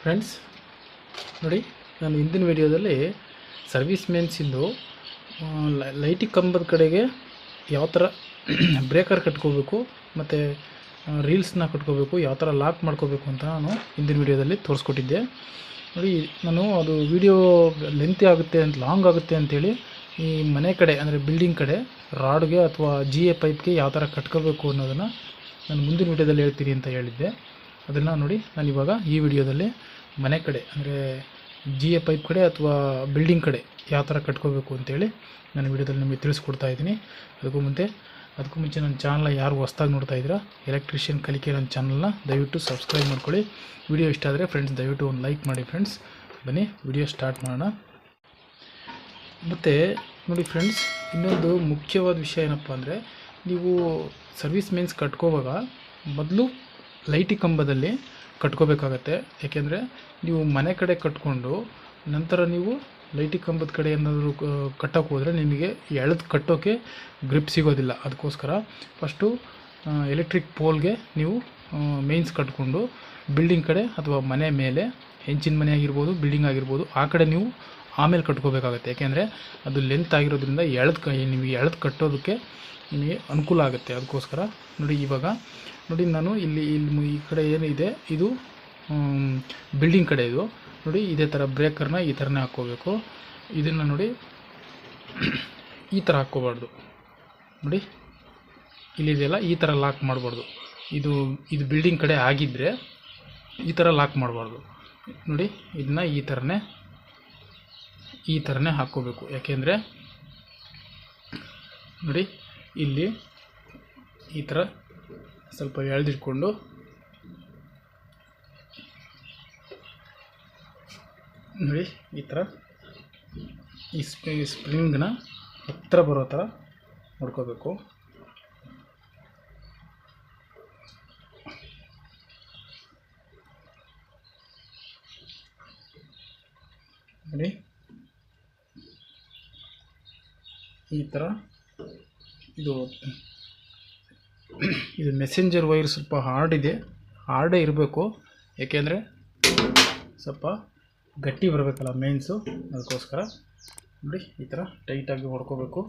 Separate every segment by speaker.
Speaker 1: Friends ನೋಡಿ, ನಾನು ಹಿಂದಿನ ವಿಡಿಯೋದಲ್ಲಿ ಸರ್ವಿಸ್ ಮೇನ್ಸಿಂದು ಲೈಟಿಂಗ್ ಕಂಬದ ಕಡೆಗೆ ಯಾವ ಥರ ಬ್ರೇಕರ್ ಕಟ್ಕೋಬೇಕು ಮತ್ತು ರೀಲ್ಸ್ನ ಕಟ್ಕೋಬೇಕು, ಯಾವ ಥರ ಲಾಕ್ ಮಾಡ್ಕೋಬೇಕು ಅಂತ ನಾನು ಹಿಂದಿನ ವಿಡಿಯೋದಲ್ಲಿ ತೋರಿಸ್ಕೊಟ್ಟಿದ್ದೆ. ನೋಡಿ, ನಾನು ಅದು ವಿಡಿಯೋ ಲೆಂತಿ ಆಗುತ್ತೆ ಅಂತ, ಲಾಂಗ್ ಆಗುತ್ತೆ ಅಂಥೇಳಿ ಈ ಮನೆ ಕಡೆ ಅಂದರೆ ಬಿಲ್ಡಿಂಗ್ ಕಡೆ ರಾಡ್ಗೆ ಅಥವಾ GA ಪೈಪ್ಗೆ ಯಾವ ಥರ ಕಟ್ಕೋಬೇಕು ಅನ್ನೋದನ್ನು ನಾನು ಮುಂದಿನ ವಿಡಿಯೋದಲ್ಲಿ ಹೇಳ್ತೀನಿ ಅಂತ ಹೇಳಿದ್ದೆ. ಅದನ್ನು ನೋಡಿ, ನಾನು ಇವಾಗ ಈ ವಿಡಿಯೋದಲ್ಲಿ ಮನೆ ಕಡೆ ಅಂದರೆ GA ಪೈಪ್ ಕಡೆ ಅಥವಾ ಬಿಲ್ಡಿಂಗ್ ಕಡೆ ಯಾವ ಥರ ಕಟ್ಕೋಬೇಕು ಅಂತೇಳಿ ನಾನು ವಿಡಿಯೋದಲ್ಲಿ ನಿಮಗೆ ತಿಳಿಸ್ಕೊಡ್ತಾ ಇದ್ದೀನಿ. ಅದಕ್ಕೂ ಮುಂಚೆ ನನ್ನ ಚಾನಲ್ನ ಯಾರು ಹೊಸ್ದಾಗಿ ನೋಡ್ತಾ ಇದ್ದೀರಾ, ಎಲೆಕ್ಟ್ರಿಷಿಯನ್ ಕಲಿಕೆ ನನ್ನ ಚಾನಲ್ನ ದಯವಿಟ್ಟು ಸಬ್ಸ್ಕ್ರೈಬ್ ಮಾಡ್ಕೊಳ್ಳಿ. ವಿಡಿಯೋ ಇಷ್ಟ ಆದರೆ ಫ್ರೆಂಡ್ಸ್ ದಯವಿಟ್ಟು ಒಂದು ಲೈಕ್ ಮಾಡಿ. ಫ್ರೆಂಡ್ಸ್ ಬನ್ನಿ ವಿಡಿಯೋ ಸ್ಟಾರ್ಟ್ ಮಾಡೋಣ. ಮತ್ತು ನೋಡಿ ಫ್ರೆಂಡ್ಸ್, ಇನ್ನೊಂದು ಮುಖ್ಯವಾದ ವಿಷಯ ಏನಪ್ಪ ಅಂದರೆ, ನೀವು ಸರ್ವಿಸ್ ಮೇನ್ಸ್ ಕಟ್ಕೋವಾಗ ಮೊದಲು ಲೈಟಿಂಗ್ ಕಂಬದಲ್ಲಿ ಕಟ್ಕೋಬೇಕಾಗತ್ತೆ. ಏಕೆಂದರೆ ನೀವು ಮನೆ ಕಡೆ ಕಟ್ಕೊಂಡು ನಂತರ ನೀವು ಲೈಟಿಂಗ್ ಕಂಬದ ಕಡೆ ಏನಾದರೂ ಕಟ್ಟೋಕೆ ಹೋದರೆ ನಿಮಗೆ ಎಳೆದು ಕಟ್ಟೋಕ್ಕೆ ಗ್ರಿಪ್ ಸಿಗೋದಿಲ್ಲ. ಅದಕ್ಕೋಸ್ಕರ ಫಸ್ಟು ಎಲೆಕ್ಟ್ರಿಕ್ ಪೋಲ್ಗೆ ನೀವು ಮೇನ್ಸ್ ಕಟ್ಕೊಂಡು ಬಿಲ್ಡಿಂಗ್ ಕಡೆ ಅಥವಾ ಮನೆ ಮೇಲೆ, ಹೆಂಚಿನ ಮನೆ ಆಗಿರ್ಬೋದು, ಬಿಲ್ಡಿಂಗ್ ಆಗಿರ್ಬೋದು, ಆ ಕಡೆ ನೀವು ಆಮೇಲೆ ಕಟ್ಕೋಬೇಕಾಗತ್ತೆ. ಯಾಕೆಂದರೆ ಅದು ಲೆಂತ್ ಆಗಿರೋದ್ರಿಂದ ನಿಮಗೆ ಎಳೆದು ಕಟ್ಟೋದಕ್ಕೆ ನಿಮಗೆ ಅನುಕೂಲ ಆಗುತ್ತೆ. ಅದಕ್ಕೋಸ್ಕರ ನೋಡಿ, ಇವಾಗ ನೋಡಿ ನಾನು ಇಲ್ಲಿ ಈ ಕಡೆ ಏನಿದೆ ಇದು ಬಿಲ್ಡಿಂಗ್ ಕಡೆ. ಇದು ನೋಡಿ, ಇದೇ ಥರ ಬ್ರೇಕರ್ನ ಈ ಥರನೇ ಹಾಕ್ಕೋಬೇಕು. ಇದನ್ನು ನೋಡಿ ಈ ಥರ ಹಾಕ್ಕೋಬಾರ್ದು. ನೋಡಿ ಇಲ್ಲಿದೆಯಲ್ಲ, ಈ ಥರ ಲಾಕ್ ಮಾಡಬಾರ್ದು. ಇದು ಬಿಲ್ಡಿಂಗ್ ಕಡೆ ಆಗಿದ್ದರೆ ಈ ಥರ ಲಾಕ್ ಮಾಡಬಾರ್ದು. ನೋಡಿ, ಇದನ್ನ ಈ ಥರನೇ ಹಾಕ್ಕೋಬೇಕು. ಯಾಕೆಂದರೆ ನೋಡಿ ಇಲ್ಲಿ ಈ ಥರ ಸ್ವಲ್ಪ ಎಳೆದಿಟ್ಕೊಂಡು ನೋಡಿ ಈ ಥರ ಈ ಸ್ಪ್ರಿಂಗ್ನ ಹತ್ತಿರ ಬರೋ ಥರ ನೋಡ್ಕೋಬೇಕು. ನೋಡಿ ಈ ಥರ ಇದು ಮೆಸೆಂಜರ್ ವೈರ್ ಸ್ವಲ್ಪ ಹಾರ್ಡೇ ಇರಬೇಕು. ಏಕೆಂದರೆ ಸ್ವಲ್ಪ ಗಟ್ಟಿ ಬರಬೇಕಲ್ಲ ಮೇನ್ಸು, ಅದಕ್ಕೋಸ್ಕರ ನೋಡಿ ಈ ಥರ ಟೈಟಾಗಿ ಹೊಡ್ಕೋಬೇಕು.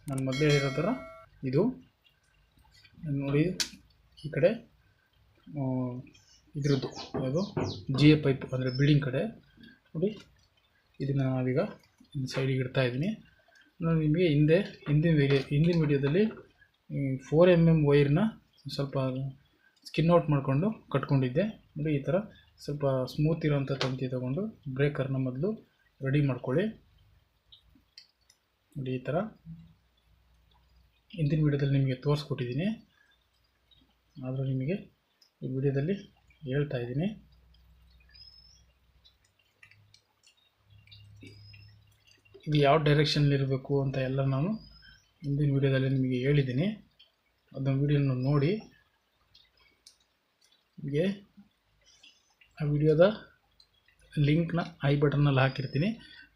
Speaker 1: ನಾನು ಮೊದಲೇ ಇರೋ ಥರ ಇದು ನೋಡಿ, ಈ ಕಡೆ ಇದ್ರದ್ದು ಅದು GA ಪೈಪ್ ಅಂದರೆ ಬಿಲ್ಡಿಂಗ್ ಕಡೆ. ನೋಡಿ, ಇದನ್ನು ನಾವೀಗ ಸೈಡಿಗೆ ಇಡ್ತಾ ಇದ್ದೀನಿ. ನಾನು ನಿಮಗೆ ಹಿಂದಿನ ವಿಡಿಯೋದಲ್ಲಿ 4mm ವೈರ್ನ ಸ್ವಲ್ಪ ಸ್ಕಿನ್ ಔಟ್ ಮಾಡಿಕೊಂಡು ಕಟ್ಕೊಂಡಿದ್ದೆ. ನೋಡಿ, ಈ ಥರ ಸ್ವಲ್ಪ ಸ್ಮೂತ್ ಇರೋಂಥ ತಂತಿ ತೊಗೊಂಡು ಬ್ರೇಕರ್ನ ಮೊದಲು ರೆಡಿ ಮಾಡ್ಕೊಳ್ಳಿ. ನೋಡಿ, ಈ ಥರ ಹಿಂದಿನ ವಿಡಿಯೋದಲ್ಲಿ ನಿಮಗೆ ತೋರಿಸ್ಕೊಟ್ಟಿದ್ದೀನಿ, ಆದರೂ ನಿಮಗೆ ಈ ವಿಡಿಯೋದಲ್ಲಿ ಹೇಳ್ತಾ ಇದ್ದೀನಿ. ಇದು ಯಾವ ಡೈರೆಕ್ಷನ್ನಲ್ಲಿರಬೇಕು ಅಂತ ಎಲ್ಲ ನಾನು ಹಿಂದಿನ ವಿಡಿಯೋದಲ್ಲಿ ನಿಮಗೆ ಹೇಳಿದ್ದೀನಿ. ಅದನ್ನು ವಿಡಿಯೋನ ನೋಡಿ. ನಿಮಗೆ ಆ ವಿಡಿಯೋದ ಲಿಂಕ್ನ ಐ ಬಟನ್ನಲ್ಲಿ ಹಾಕಿರ್ತೀನಿ,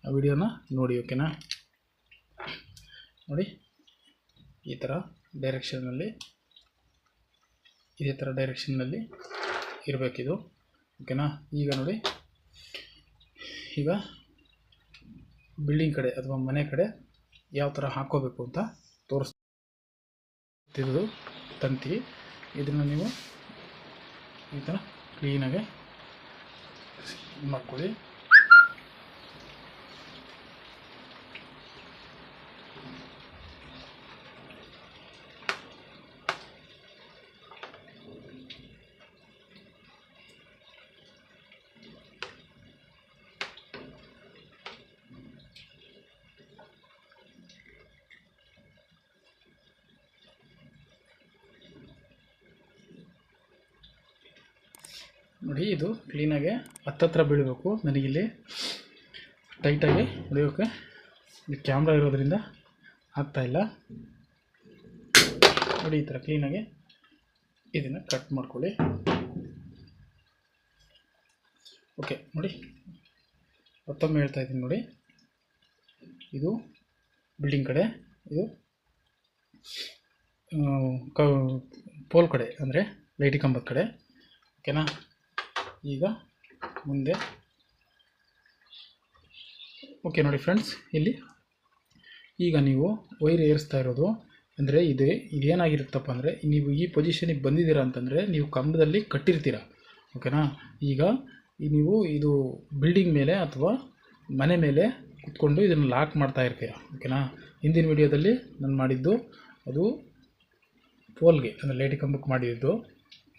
Speaker 1: ಆ ವಿಡಿಯೋನ ನೋಡಿ. ಓಕೆನಾ? ನೋಡಿ, ಈ ಥರ ಡೈರೆಕ್ಷನ್ನಲ್ಲಿ, ಇದೇ ಥರ ಡೈರೆಕ್ಷನ್ನಲ್ಲಿ ಇರಬೇಕಿದು. ಓಕೆನಾ? ಈಗ ನೋಡಿ, ಈಗ ಬಿಲ್ಡಿಂಗ್ ಕಡೆ ಅಥವಾ ಮನೆ ಕಡೆ ಯಾವ ಥರ ಹಾಕ್ಕೋಬೇಕು ಅಂತ ತೋರಿಸ್ತಿರೋದು ತಂತಿ. ಇದನ್ನು ನೀವು ಈ ಥರ ಕ್ಲೀನಾಗೆ ಮಾಡ್ಕೊಳ್ಳಿ. ನೋಡಿ, ಇದು ಕ್ಲೀನಾಗೆ ಹತ್ತತ್ರ ಬೀಳಬೇಕು. ನನಗಿಲ್ಲಿ ಟೈಟಾಗಿ ಹೊಡೆಯೋಕ್ಕೆ ಇಲ್ಲಿ ಕ್ಯಾಮ್ರಾ ಇರೋದ್ರಿಂದ ಆಗ್ತಾಯಿಲ್ಲ. ನೋಡಿ, ಈ ಥರ ಕ್ಲೀನಾಗಿ ಇದನ್ನು ಕಟ್ ಮಾಡ್ಕೊಳ್ಳಿ. ಓಕೆ, ನೋಡಿ ಮತ್ತೊಮ್ಮೆ ಹೇಳ್ತಾ ಇದ್ದೀನಿ. ನೋಡಿ, ಇದು ಬಿಲ್ಡಿಂಗ್ ಕಡೆ, ಇದು ಪೋಲ್ ಕಡೆ ಅಂದರೆ ಲೈಟಿಂಗ್ ಕಂಬದ ಕಡೆ. ಓಕೆನಾ? ಈಗ ಮುಂದೆ. ಓಕೆ ನೋಡಿ ಫ್ರೆಂಡ್ಸ್, ಇಲ್ಲಿ ಈಗ ನೀವು ವೈರ್ ಏರಿಸ್ತಾ ಇರೋದು ಅಂದರೆ ಇದೇನಾಗಿರುತ್ತಪ್ಪ ಅಂದರೆ, ನೀವು ಈ ಪೊಸಿಷನಿಗೆ ಬಂದಿದ್ದೀರಾ ಅಂತಂದರೆ ನೀವು ಕಂಬದಲ್ಲಿ ಕಟ್ಟಿರ್ತೀರ. ಓಕೆನಾ. ಈಗ ನೀವು ಇದು ಬಿಲ್ಡಿಂಗ್ ಮೇಲೆ ಅಥವಾ ಮನೆ ಮೇಲೆ ಕುತ್ಕೊಂಡು ಇದನ್ನು ಲಾಕ್ ಮಾಡ್ತಾ ಇರ್ತೀರ. ಓಕೆನಾ. ಹಿಂದಿನ ವಿಡಿಯೋದಲ್ಲಿ ನಾನು ಮಾಡಿದ್ದು ಅದು ಪೋಲ್ಗೆ ಅಂದರೆ ಲೈಟ್ ಕಂಬಕ್ಕೆ ಮಾಡಿದ್ದು.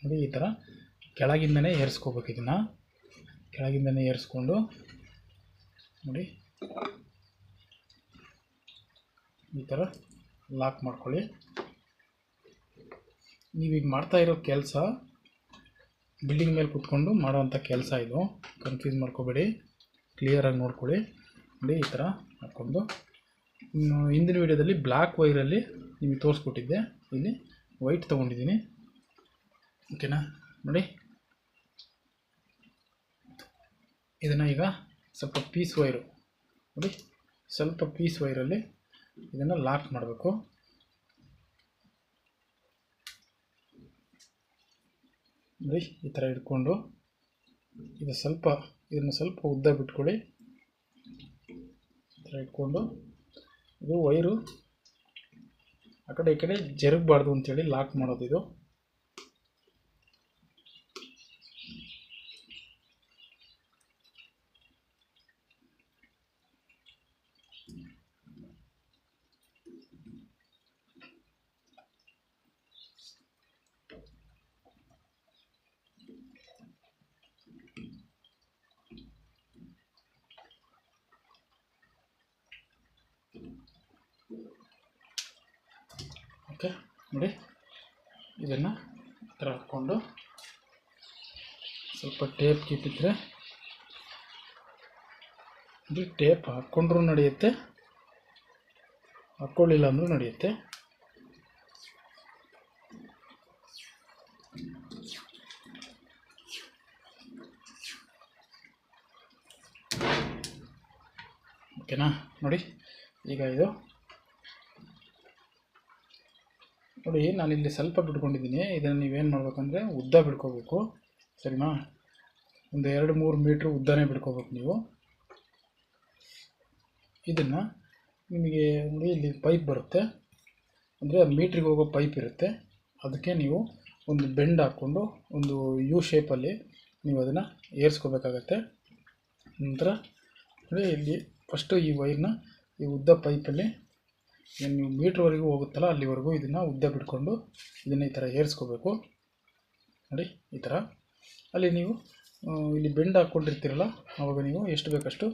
Speaker 1: ನೋಡಿ ಈ ಥರ ಕೆಳಗಿಂದನೇ ಏರಿಸ್ಕೋಬೇಕು. ಇದನ್ನು ಕೆಳಗಿಂದನೇ ಏರಿಸ್ಕೊಂಡು ನೋಡಿ ಈ ಥರ ಲಾಕ್ ಮಾಡ್ಕೊಳ್ಳಿ. ನೀವೀಗ ಮಾಡ್ತಾ ಇರೋ ಕೆಲಸ ಬಿಲ್ಡಿಂಗ್ ಮೇಲೆ ಕೂತ್ಕೊಂಡು ಮಾಡೋವಂಥ ಕೆಲಸ. ಇದು ಕನ್ಫ್ಯೂಸ್ ಮಾಡ್ಕೋಬೇಡಿ, ಕ್ಲಿಯರಾಗಿ ನೋಡ್ಕೊಳ್ಳಿ. ನೋಡಿ ಈ ಥರ ಹಾಕ್ಕೊಂಡು, ಹಿಂದಿನ ವೀಡಿಯೋದಲ್ಲಿ ಬ್ಲ್ಯಾಕ್ ವೈರಲ್ಲಿ ನಿಮಗೆ ತೋರಿಸ್ಕೊಟ್ಟಿದ್ದೆ, ಇಲ್ಲಿ ವೈಟ್ ತೊಗೊಂಡಿದ್ದೀನಿ. ಓಕೆನಾ. ನೋಡಿ ಇದನ್ನು ಈಗ ಸ್ವಲ್ಪ ಪೀಸ್ ವೈರು ನೋಡಿ, ಸ್ವಲ್ಪ ಪೀಸ್ ವೈರಲ್ಲಿ ಇದನ್ನು ಲಾಕ್ ಮಾಡಬೇಕು. ನೋಡಿ ಈ ಥರ ಇಟ್ಕೊಂಡು ಇದನ್ನು ಸ್ವಲ್ಪ ಉದ್ದ ಬಿಟ್ಕೊಳ್ಳಿ. ಈ ಥರ ಇಟ್ಕೊಂಡು ಇದು ವೈರು ಆ ಕಡೆ ಈ ಕಡೆ ಜರುಗಬಾರ್ದು ಅಂತೇಳಿ ಲಾಕ್ ಮಾಡೋದು ಇದು. ಓಕೆ ನೋಡಿ ಇದನ್ನು ಈ ಥರ ಹಾಕ್ಕೊಂಡು ಸ್ವಲ್ಪ ಟೇಪ್ ಕಿತ್ತಿದ್ರೆ, ಇದು ಟೇಪ್ ಹಾಕ್ಕೊಂಡ್ರೂ ನಡೆಯುತ್ತೆ, ಹಾಕ್ಕೊಳ್ಳಿಲ್ಲ ಅಂದರೂ ನಡೆಯುತ್ತೆ. ಓಕೆನಾ. ನೋಡಿ ಈಗ ಇದು ನೋಡಿ ನಾನಿಲ್ಲಿ ಸ್ವಲ್ಪ ಬಿಟ್ಕೊಂಡಿದ್ದೀನಿ. ಇದನ್ನು ನೀವೇನು ಮಾಡಬೇಕಂದ್ರೆ ಉದ್ದ ಬಿಡ್ಕೋಬೇಕು, ಸರಿನಾ. ಒಂದು 2-3 ಮೀಟ್ರ್ ಉದ್ದನೇ ಬಿಡ್ಕೋಬೇಕು ನೀವು. ಇದನ್ನು ನಿಮಗೆ ನೋಡಿ ಇಲ್ಲಿ ಪೈಪ್ ಬರುತ್ತೆ, ಅಂದರೆ ಮೀಟ್ರಿಗೆ ಹೋಗೋ ಪೈಪ್ ಇರುತ್ತೆ. ಅದಕ್ಕೆ ನೀವು ಒಂದು ಬೆಂಡ್ ಹಾಕ್ಕೊಂಡು ಒಂದು ಯು ಶೇಪಲ್ಲಿ ನೀವು ಅದನ್ನು ಏರಿಸ್ಕೋಬೇಕಾಗತ್ತೆ. ನಂತರ ನೋಡಿ ಇಲ್ಲಿ ಫಸ್ಟು ಈ ವೈರ್ನ ಈ ಉದ್ದ ಪೈಪಲ್ಲಿ ನೀವು ಮೀಟ್ರ್ವರೆಗೂ ಹೋಗುತ್ತಲ್ಲ ಅಲ್ಲಿವರೆಗೂ ಇದನ್ನು ಉದ್ದ ಬಿಟ್ಕೊಂಡು ಇದನ್ನು ಈ ಥರ ಏರಿಸ್ಕೋಬೇಕು. ನೋಡಿ ಈ ಥರ. ಅಲ್ಲಿ ನೀವು ಇಲ್ಲಿ ಬೆಂಡ್ ಹಾಕ್ಕೊಂಡಿರ್ತೀರಲ್ಲ, ಆವಾಗ ನೀವು ಎಷ್ಟು ಬೇಕಷ್ಟು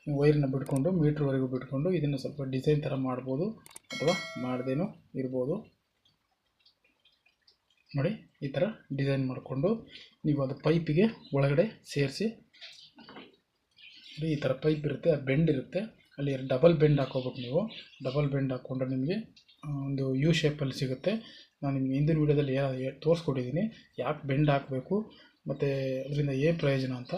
Speaker 1: ವೈರ್ನ ಬಿಟ್ಕೊಂಡು ಮೀಟ್ರ್ವರೆಗೂ ಬಿಟ್ಕೊಂಡು ಇದನ್ನು ಸ್ವಲ್ಪ ಡಿಸೈನ್ ಥರ ಮಾಡ್ಬೋದು ಅಥವಾ ಮಾಡ್ದೇನೂ ಇರ್ಬೋದು. ನೋಡಿ ಈ ಥರ ಡಿಸೈನ್ ಮಾಡಿಕೊಂಡು ನೀವು ಅದು ಪೈಪಿಗೆ ಒಳಗಡೆ ಸೇರಿಸಿ. ಈ ಥರ ಪೈಪ್ ಇರುತ್ತೆ, ಆ ಬೆಂಡ್ ಇರುತ್ತೆ, ಅಲ್ಲಿ ಡಬಲ್ ಬೆಂಡ್ ಹಾಕೋಬೇಕು ನೀವು. ಡಬಲ್ ಬೆಂಡ್ ಹಾಕ್ಕೊಂಡ್ರೆ ನಿಮಗೆ ಒಂದು ಯು ಶೇಪಲ್ಲಿ ಸಿಗುತ್ತೆ. ನಾನು ನಿಮಗೆ ಹಿಂದಿನ ವೀಡಿಯೋದಲ್ಲಿ ತೋರಿಸ್ಕೊಟ್ಟಿದ್ದೀನಿ ಯಾಕೆ ಬೆಂಡ್ ಹಾಕಬೇಕು ಮತ್ತು ಅದರಿಂದ ಏನು ಪ್ರಯೋಜನ ಅಂತ.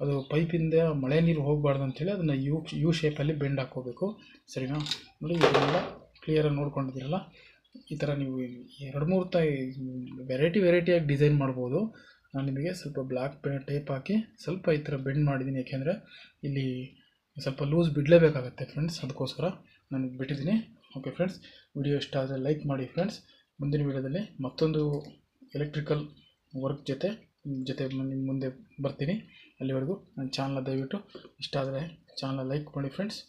Speaker 1: ಅದು ಪೈಪಿಂದ ಮಳೆ ನೀರು ಹೋಗಬಾರ್ದು ಅಂಥೇಳಿ ಅದನ್ನು ಯು ಶೇಪಲ್ಲಿ ಬೆಂಡ್ ಹಾಕ್ಕೋಬೇಕು, ಸರಿನಾ. ನೋಡಿ ಇದನ್ನೆಲ್ಲ ಕ್ಲಿಯರಾಗಿ ನೋಡ್ಕೊಂಡಿದ್ದೀರಲ್ಲ. ಈ ಥರ ನೀವು 2-3 ವೆರೈಟಿಯಾಗಿ ಡಿಸೈನ್ ಮಾಡ್ಬೋದು. ನಾನು ನಿಮಗೆ ಸ್ವಲ್ಪ ಬ್ಲ್ಯಾಕ್ ಟೇಪ್ ಹಾಕಿ ಸ್ವಲ್ಪ ಈ ಥರ ಬೆಂಡ್ ಮಾಡಿದ್ದೀನಿ, ಯಾಕೆಂದರೆ ಇಲ್ಲಿ ಸ್ವಲ್ಪ ಲೂಸ್ ಬಿಡಲೇಬೇಕಾಗತ್ತೆ ಫ್ರೆಂಡ್ಸ್, ಅದಕ್ಕೋಸ್ಕರ ನಾನು ಬಿಟ್ಟಿದ್ದೀನಿ. ಓಕೆ ಫ್ರೆಂಡ್ಸ್, ವಿಡಿಯೋ ಇಷ್ಟ ಆದರೆ ಲೈಕ್ ಮಾಡಿ ಫ್ರೆಂಡ್ಸ್. ಮುಂದಿನ ವಿಡಿಯೋದಲ್ಲಿ ಮತ್ತೊಂದು ಎಲೆಕ್ಟ್ರಿಕಲ್ ವರ್ಕ್ ಜೊತೆ ನಿಮ್ಮ ಮುಂದೆ ಬರ್ತೀನಿ. ಅಲ್ಲಿವರೆಗೂ ನನ್ನ ಚಾನಲ್ ದಯವಿಟ್ಟು ಇಷ್ಟ ಆದರೆ ಚಾನಲ್ ಲೈಕ್ ಮಾಡಿ ಫ್ರೆಂಡ್ಸ್.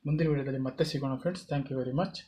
Speaker 1: ಮುಂದಿನ ವಿಡಿಯೋದಲ್ಲಿ ಮತ್ತೆ ಸಿಗೋಣ friends. Thank you very much.